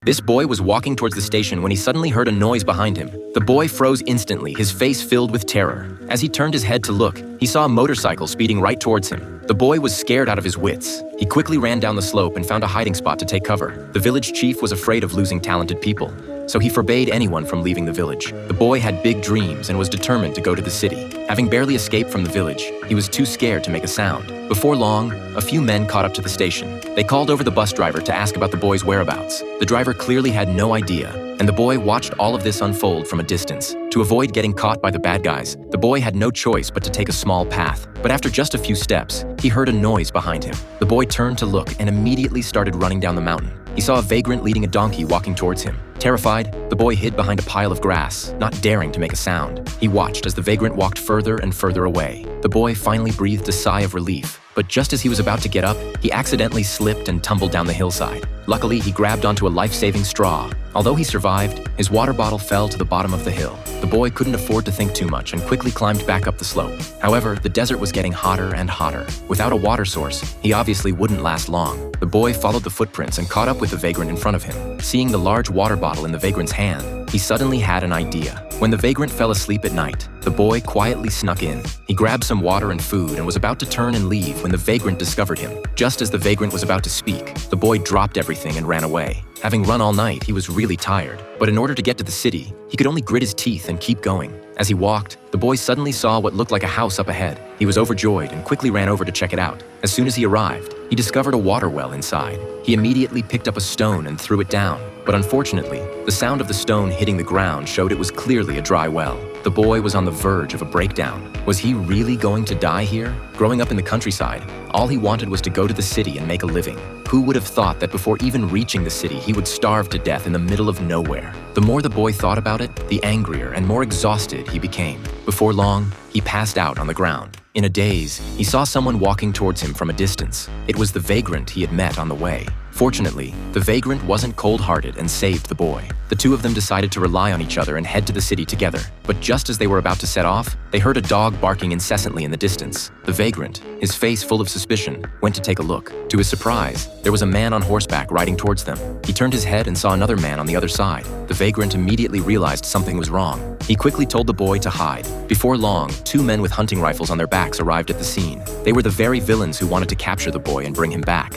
This boy was walking towards the station when he suddenly heard a noise behind him. The boy froze instantly, his face filled with terror. As he turned his head to look, he saw a motorcycle speeding right towards him. The boy was scared out of his wits. He quickly ran down the slope and found a hiding spot to take cover. The village chief was afraid of losing talented people, so he forbade anyone from leaving the village. The boy had big dreams and was determined to go to the city. Having barely escaped from the village, he was too scared to make a sound. Before long, a few men caught up to the station. They called over the bus driver to ask about the boy's whereabouts. The driver clearly had no idea, and the boy watched all of this unfold from a distance. To avoid getting caught by the bad guys, the boy had no choice but to take a small path. But after just a few steps, he heard a noise behind him. The boy turned to look and immediately started running down the mountain. He saw a vagrant leading a donkey walking towards him. Terrified, the boy hid behind a pile of grass, not daring to make a sound. He watched as the vagrant walked further and further away. The boy finally breathed a sigh of relief, but just as he was about to get up, he accidentally slipped and tumbled down the hillside. Luckily, he grabbed onto a life-saving straw. Although he survived, his water bottle fell to the bottom of the hill. The boy couldn't afford to think too much and quickly climbed back up the slope. However, the desert was getting hotter and hotter. Without a water source, he obviously wouldn't last long. The boy followed the footprints and caught up with the vagrant in front of him. Seeing the large water bottle in the vagrant's hand, he suddenly had an idea. When the vagrant fell asleep at night, the boy quietly snuck in. He grabbed some water and food and was about to turn and leave when the vagrant discovered him. Just as the vagrant was about to speak, the boy dropped everything and ran away. Having run all night, he was really tired. But in order to get to the city, he could only grit his teeth and keep going. As he walked, the boy suddenly saw what looked like a house up ahead. He was overjoyed and quickly ran over to check it out. As soon as he arrived, he discovered a water well inside. He immediately picked up a stone and threw it down. But unfortunately, the sound of the stone hitting the ground showed it was clearly a dry well. The boy was on the verge of a breakdown. Was he really going to die here? Growing up in the countryside, all he wanted was to go to the city and make a living. Who would have thought that before even reaching the city, he would starve to death in the middle of nowhere? The more the boy thought about it, the angrier and more exhausted he became. Before long, he passed out on the ground. In a daze, he saw someone walking towards him from a distance. It was the vagrant he had met on the way. Fortunately, the vagrant wasn't cold-hearted and saved the boy. The two of them decided to rely on each other and head to the city together. But just as they were about to set off, they heard a dog barking incessantly in the distance. The vagrant, his face full of suspicion, went to take a look. To his surprise, there was a man on horseback riding towards them. He turned his head and saw another man on the other side. The vagrant immediately realized something was wrong. He quickly told the boy to hide. Before long, two men with hunting rifles on their backs arrived at the scene. They were the very villains who wanted to capture the boy and bring him back.